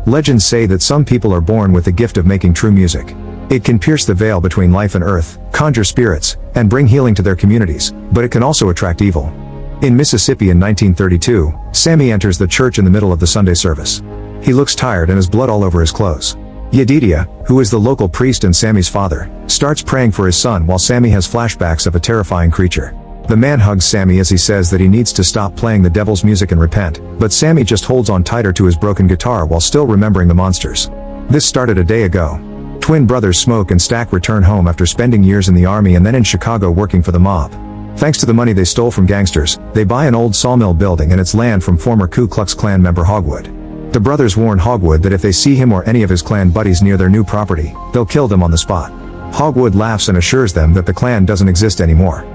Legends say that some people are born with the gift of making true music. It can pierce the veil between life and earth, conjure spirits, and bring healing to their communities, but it can also attract evil. In Mississippi in 1932, Sammy enters the church in the middle of the Sunday service. He looks tired and has blood all over his clothes. Yedidia, who is the local priest and Sammy's father, starts praying for his son while Sammy has flashbacks of a terrifying creature. The man hugs Sammy as he says that he needs to stop playing the devil's music and repent, but Sammy just holds on tighter to his broken guitar while still remembering the monsters. This started a day ago. Twin brothers Smoke and Stack return home after spending years in the army and then in Chicago working for the mob. Thanks to the money they stole from gangsters, they buy an old sawmill building and its land from former Ku Klux Klan member Hogwood. The brothers warn Hogwood that if they see him or any of his clan buddies near their new property, they'll kill them on the spot. Hogwood laughs and assures them that the clan doesn't exist anymore.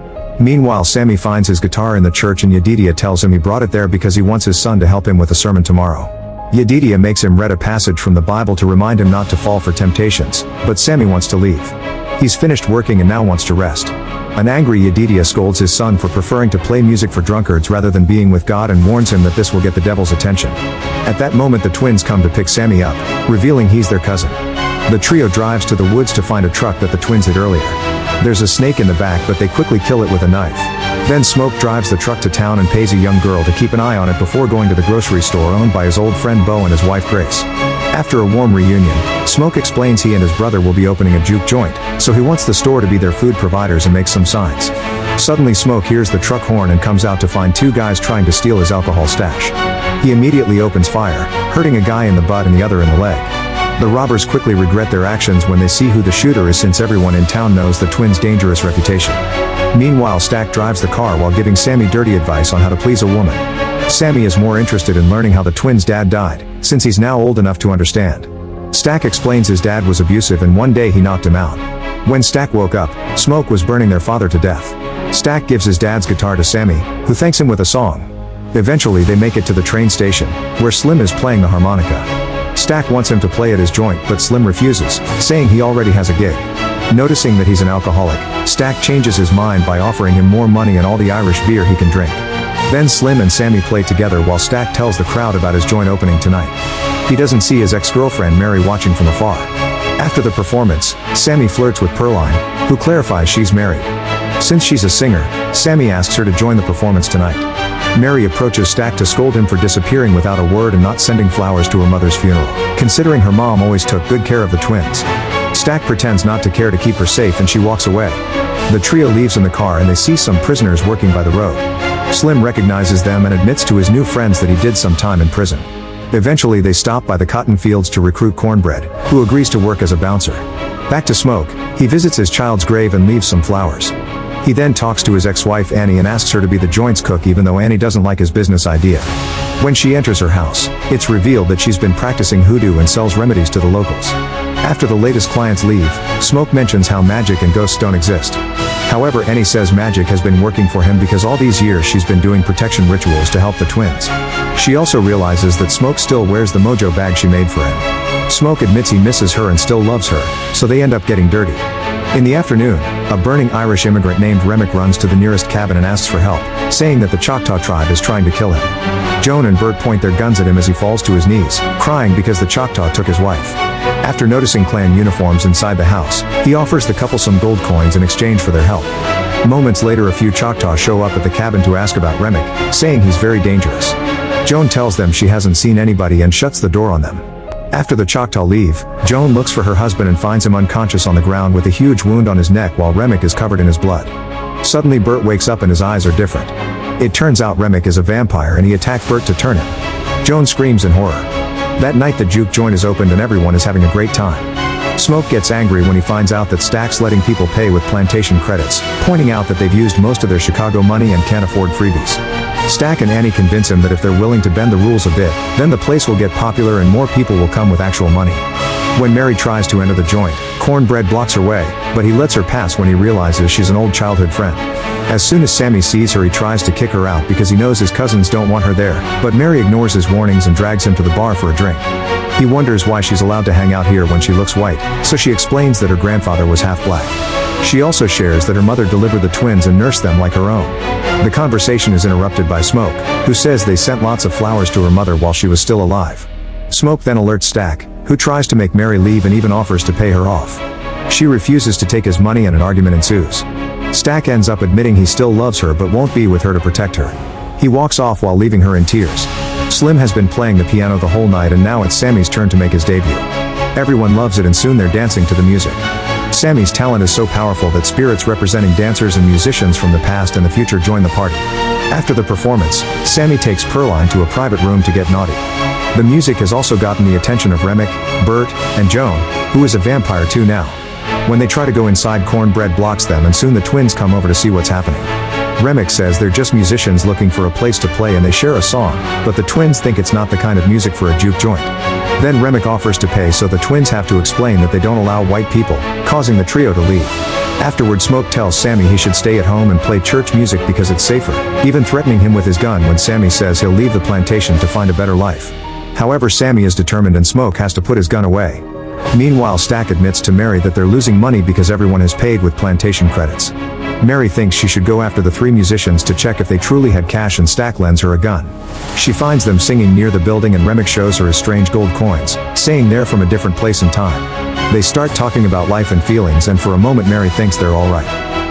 Meanwhile, Sammy finds his guitar in the church and Yedidia tells him he brought it there because he wants his son to help him with a sermon tomorrow. Yedidia makes him read a passage from the Bible to remind him not to fall for temptations, but Sammy wants to leave. He's finished working and now wants to rest. An angry Yedidia scolds his son for preferring to play music for drunkards rather than being with God and warns him that this will get the devil's attention. At that moment the twins come to pick Sammy up, revealing he's their cousin. The trio drives to the woods to find a truck that the twins hit earlier. There's a snake in the back but they quickly kill it with a knife. Then Smoke drives the truck to town and pays a young girl to keep an eye on it before going to the grocery store owned by his old friend Bo and his wife Grace. After a warm reunion, Smoke explains he and his brother will be opening a juke joint, so he wants the store to be their food providers and makes some signs. Suddenly Smoke hears the truck horn and comes out to find two guys trying to steal his alcohol stash. He immediately opens fire, hurting a guy in the butt and the other in the leg. The robbers quickly regret their actions when they see who the shooter is since everyone in town knows the twins' dangerous reputation. Meanwhile, Stack drives the car while giving Sammy dirty advice on how to please a woman. Sammy is more interested in learning how the twins' dad died, since he's now old enough to understand. Stack explains his dad was abusive and one day he knocked him out. When Stack woke up, Smoke was burning their father to death. Stack gives his dad's guitar to Sammy, who thanks him with a song. Eventually they make it to the train station, where Slim is playing the harmonica. Stack wants him to play at his joint but Slim refuses, saying he already has a gig. Noticing that he's an alcoholic, Stack changes his mind by offering him more money and all the Irish beer he can drink. Then Slim and Sammy play together while Stack tells the crowd about his joint opening tonight. He doesn't see his ex-girlfriend Mary watching from afar. After the performance, Sammy flirts with Pearline, who clarifies she's married. Since she's a singer, Sammy asks her to join the performance tonight. Mary approaches Stack to scold him for disappearing without a word and not sending flowers to her mother's funeral, considering her mom always took good care of the twins. Stack pretends not to care to keep her safe and she walks away. The trio leaves in the car and they see some prisoners working by the road. Slim recognizes them and admits to his new friends that he did some time in prison. Eventually they stop by the cotton fields to recruit Cornbread, who agrees to work as a bouncer. Back to Smoke, he visits his child's grave and leaves some flowers. He then talks to his ex-wife Annie and asks her to be the joint's cook even though Annie doesn't like his business idea. When she enters her house, it's revealed that she's been practicing hoodoo and sells remedies to the locals. After the latest clients leave, Smoke mentions how magic and ghosts don't exist. However, Annie says magic has been working for him because all these years she's been doing protection rituals to help the twins. She also realizes that Smoke still wears the mojo bag she made for him. Smoke admits he misses her and still loves her, so they end up getting dirty. In the afternoon, a burning Irish immigrant named Remick runs to the nearest cabin and asks for help, saying that the Choctaw tribe is trying to kill him. Joan and Bert point their guns at him as he falls to his knees, crying because the Choctaw took his wife. After noticing clan uniforms inside the house, he offers the couple some gold coins in exchange for their help. Moments later, a few Choctaw show up at the cabin to ask about Remick, saying he's very dangerous. Joan tells them she hasn't seen anybody and shuts the door on them. After the Choctaw leave, Joan looks for her husband and finds him unconscious on the ground with a huge wound on his neck while Remick is covered in his blood. Suddenly Bert wakes up and his eyes are different. It turns out Remick is a vampire and he attacked Bert to turn him. Joan screams in horror. That night the juke joint is opened and everyone is having a great time. Smoke gets angry when he finds out that Stack's letting people pay with plantation credits, pointing out that they've used most of their Chicago money and can't afford freebies. Stack and Annie convince him that if they're willing to bend the rules a bit, then the place will get popular and more people will come with actual money. When Mary tries to enter the joint, Cornbread blocks her way, but he lets her pass when he realizes she's an old childhood friend. As soon as Sammy sees her, he tries to kick her out because he knows his cousins don't want her there, but Mary ignores his warnings and drags him to the bar for a drink. He wonders why she's allowed to hang out here when she looks white, so she explains that her grandfather was half black. She also shares that her mother delivered the twins and nursed them like her own. The conversation is interrupted by Smoke, who says they sent lots of flowers to her mother while she was still alive. Smoke then alerts Stack, who tries to make Mary leave and even offers to pay her off. She refuses to take his money and an argument ensues. Stack ends up admitting he still loves her but won't be with her to protect her. He walks off while leaving her in tears. Slim has been playing the piano the whole night and now it's Sammy's turn to make his debut. Everyone loves it and soon they're dancing to the music. Sammy's talent is so powerful that spirits representing dancers and musicians from the past and the future join the party. After the performance, Sammy takes Pearline to a private room to get naughty. The music has also gotten the attention of Remick, Bert, and Joan, who is a vampire too now. When they try to go inside, Cornbread blocks them and soon the twins come over to see what's happening. Remick says they're just musicians looking for a place to play and they share a song, but the twins think it's not the kind of music for a juke joint. Then Remick offers to pay so the twins have to explain that they don't allow white people, causing the trio to leave. Afterward, Smoke tells Sammy he should stay at home and play church music because it's safer, even threatening him with his gun when Sammy says he'll leave the plantation to find a better life. However, Sammy is determined and Smoke has to put his gun away. Meanwhile, Stack admits to Mary that they're losing money because everyone has paid with plantation credits. Mary thinks she should go after the three musicians to check if they truly had cash and Stack lends her a gun. She finds them singing near the building and Remick shows her his strange gold coins, saying they're from a different place and time. They start talking about life and feelings and for a moment Mary thinks they're alright.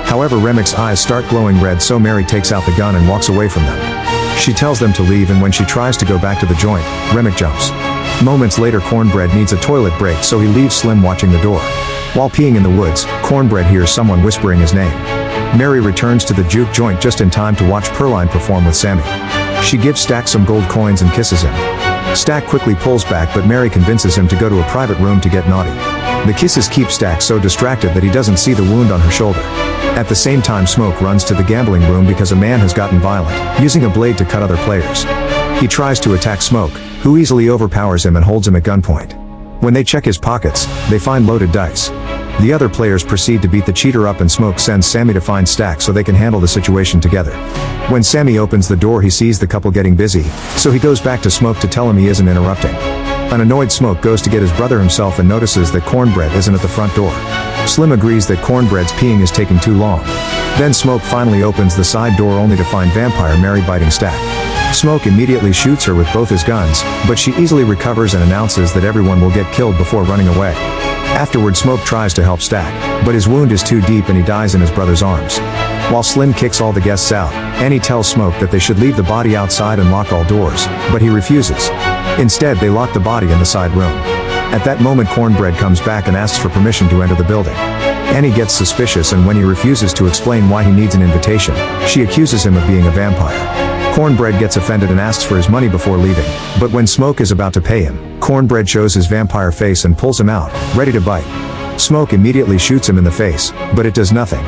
However, Remick's eyes start glowing red so Mary takes out the gun and walks away from them. She tells them to leave and when she tries to go back to the joint, Remick jumps. Moments later, Cornbread needs a toilet break so he leaves Slim watching the door. While peeing in the woods, Cornbread hears someone whispering his name. Mary returns to the juke joint just in time to watch Pearline perform with Sammy. She gives Stack some gold coins and kisses him. Stack quickly pulls back but Mary convinces him to go to a private room to get naughty. The kisses keep Stack so distracted that he doesn't see the wound on her shoulder. At the same time, Smoke runs to the gambling room because a man has gotten violent, using a blade to cut other players. He tries to attack Smoke, who easily overpowers him and holds him at gunpoint. When they check his pockets, they find loaded dice. The other players proceed to beat the cheater up and Smoke sends Sammy to find Stack so they can handle the situation together. When Sammy opens the door, he sees the couple getting busy, so he goes back to Smoke to tell him he isn't interrupting. An annoyed Smoke goes to get his brother himself and notices that Cornbread isn't at the front door. Slim agrees that Cornbread's peeing is taking too long. Then Smoke finally opens the side door only to find Vampire Mary biting Stack. Smoke immediately shoots her with both his guns, but she easily recovers and announces that everyone will get killed before running away. Afterward, Smoke tries to help Stack, but his wound is too deep and he dies in his brother's arms. While Slim kicks all the guests out, Annie tells Smoke that they should leave the body outside and lock all doors, but he refuses. Instead, they lock the body in the side room. At that moment, Cornbread comes back and asks for permission to enter the building. Annie gets suspicious and when he refuses to explain why he needs an invitation, she accuses him of being a vampire. Cornbread gets offended and asks for his money before leaving, but when Smoke is about to pay him, Cornbread shows his vampire face and pulls him out, ready to bite. Smoke immediately shoots him in the face, but it does nothing.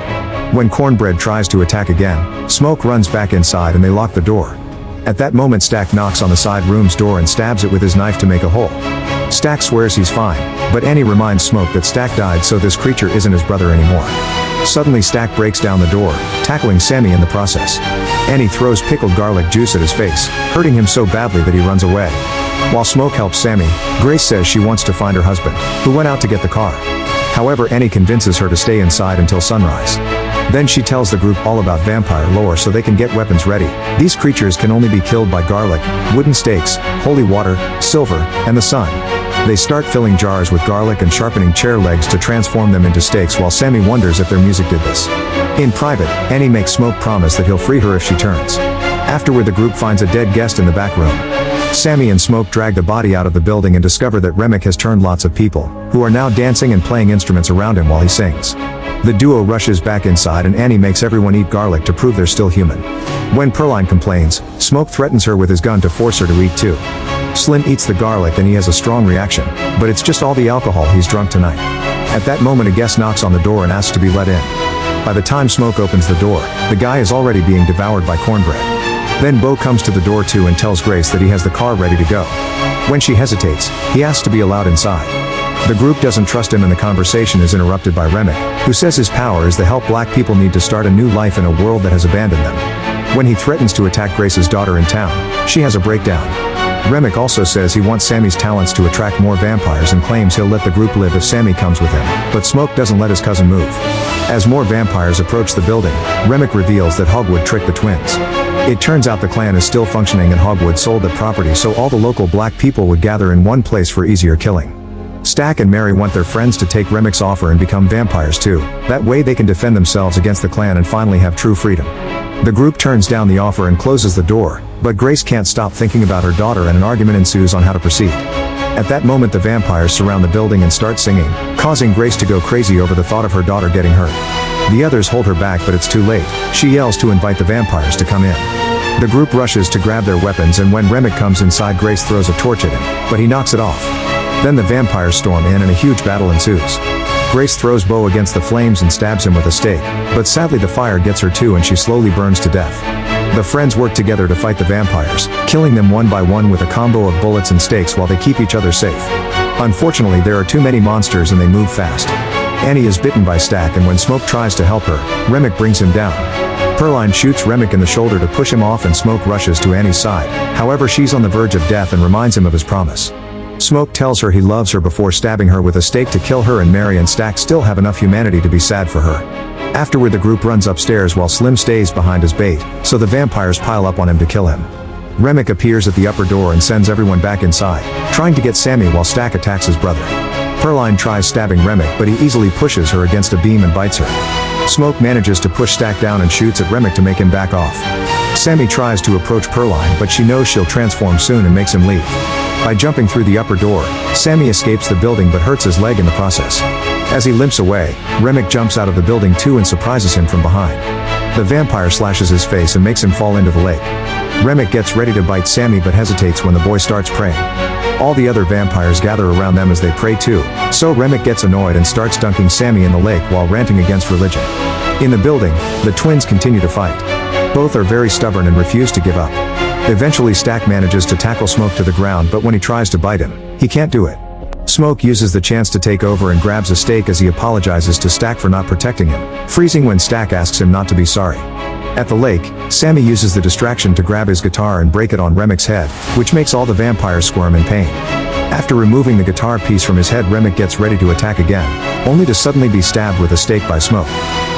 When Cornbread tries to attack again, Smoke runs back inside and they lock the door. At that moment, Stack knocks on the side room's door and stabs it with his knife to make a hole. Stack swears he's fine, but Annie reminds Smoke that Stack died so this creature isn't his brother anymore. Suddenly Stack breaks down the door, tackling Sammy in the process. Annie throws pickled garlic juice at his face, hurting him so badly that he runs away. While Smoke helps Sammy, Grace says she wants to find her husband, who went out to get the car. However, Annie convinces her to stay inside until sunrise. Then she tells the group all about vampire lore so they can get weapons ready. These creatures can only be killed by garlic, wooden stakes, holy water, silver, and the sun. They start filling jars with garlic and sharpening chair legs to transform them into stakes while Sammy wonders if their music did this. In private, Annie makes Smoke promise that he'll free her if she turns. Afterward, the group finds a dead guest in the back room. Sammy and Smoke drag the body out of the building and discover that Remick has turned lots of people, who are now dancing and playing instruments around him while he sings. The duo rushes back inside and Annie makes everyone eat garlic to prove they're still human. When Pearline complains, Smoke threatens her with his gun to force her to eat too. Slim eats the garlic and he has a strong reaction, but it's just all the alcohol he's drunk tonight. At that moment, a guest knocks on the door and asks to be let in. By the time Smoke opens the door, the guy is already being devoured by Cornbread. Then Bo comes to the door too and tells Grace that he has the car ready to go. When she hesitates, he asks to be allowed inside. The group doesn't trust him and the conversation is interrupted by Remick, who says his power is to help black people need to start a new life in a world that has abandoned them. When he threatens to attack Grace's daughter in town, she has a breakdown. Remick also says he wants Sammy's talents to attract more vampires and claims he'll let the group live if Sammy comes with him, but Smoke doesn't let his cousin move. As more vampires approach the building, Remick reveals that Hogwood tricked the twins. It turns out the clan is still functioning and Hogwood sold the property so all the local black people would gather in one place for easier killing. Stack and Mary want their friends to take Remic's offer and become vampires too. That way they can defend themselves against the clan and finally have true freedom. The group turns down the offer and closes the door, but Grace can't stop thinking about her daughter and an argument ensues on how to proceed. At that moment the vampires surround the building and start singing, causing Grace to go crazy over the thought of her daughter getting hurt. The others hold her back but it's too late. She yells to invite the vampires to come in. The group rushes to grab their weapons and when Remic comes inside Grace throws a torch at him, but he knocks it off. Then the vampires storm in and a huge battle ensues. Grace throws Bo against the flames and stabs him with a stake, but sadly the fire gets her too and she slowly burns to death. The friends work together to fight the vampires, killing them one by one with a combo of bullets and stakes while they keep each other safe. Unfortunately there are too many monsters and they move fast. Annie is bitten by Stack and when Smoke tries to help her, Remic brings him down. Perline shoots Remic in the shoulder to push him off and Smoke rushes to Annie's side, however she's on the verge of death and reminds him of his promise. Smoke tells her he loves her before stabbing her with a stake to kill her and Mary and Stack still have enough humanity to be sad for her. Afterward the group runs upstairs while Slim stays behind as bait, so the vampires pile up on him to kill him. Remic appears at the upper door and sends everyone back inside, trying to get Sammy while Stack attacks his brother. Perline tries stabbing Remic but he easily pushes her against a beam and bites her. Smoke manages to push Stack down and shoots at Remic to make him back off. Sammy tries to approach Perline but she knows she'll transform soon and makes him leave. By jumping through the upper door, Sammy escapes the building but hurts his leg in the process. As he limps away, Remic jumps out of the building too and surprises him from behind. The vampire slashes his face and makes him fall into the lake. Remic gets ready to bite Sammy but hesitates when the boy starts praying. All the other vampires gather around them as they pray too, so Remic gets annoyed and starts dunking Sammy in the lake while ranting against religion. In the building, the twins continue to fight. Both are very stubborn and refuse to give up. Eventually Stack manages to tackle Smoke to the ground but when he tries to bite him, he can't do it. Smoke uses the chance to take over and grabs a stake as he apologizes to Stack for not protecting him, freezing when Stack asks him not to be sorry. At the lake, Sammy uses the distraction to grab his guitar and break it on Remic's head, which makes all the vampires squirm in pain. After removing the guitar piece from his head Remic gets ready to attack again, only to suddenly be stabbed with a stake by Smoke.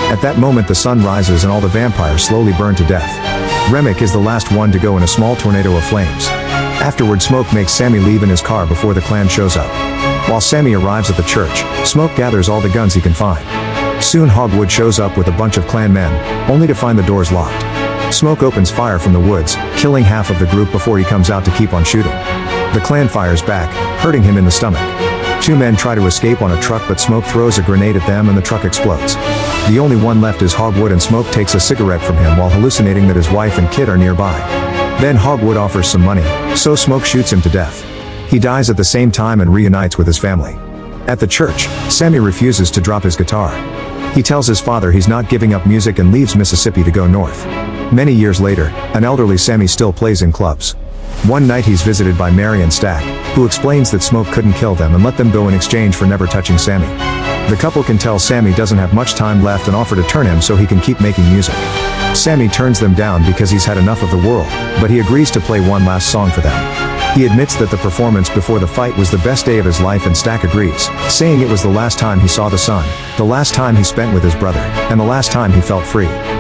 At that moment the sun rises and all the vampires slowly burn to death. Remic is the last one to go in a small tornado of flames. Afterward Smoke makes Sammy leave in his car before the clan shows up. While Sammy arrives at the church, Smoke gathers all the guns he can find. Soon Hogwood shows up with a bunch of clan men, only to find the doors locked. Smoke opens fire from the woods, killing half of the group before he comes out to keep on shooting. The clan fires back, hurting him in the stomach. Two men try to escape on a truck but Smoke throws a grenade at them and the truck explodes. The only one left is Hogwood and Smoke takes a cigarette from him while hallucinating that his wife and kid are nearby. Then Hogwood offers some money, so Smoke shoots him to death. He dies at the same time and reunites with his family. At the church, Sammy refuses to drop his guitar. He tells his father he's not giving up music and leaves Mississippi to go north. Many years later, an elderly Sammy still plays in clubs. One night he's visited by Mary and Stack, who explains that Smoke couldn't kill them and let them go in exchange for never touching Sammy. The couple can tell Sammy doesn't have much time left and offer to turn him so he can keep making music. Sammy turns them down because he's had enough of the world, but he agrees to play one last song for them. He admits that the performance before the fight was the best day of his life and Stack agrees, saying it was the last time he saw the sun, the last time he spent with his brother, and the last time he felt free.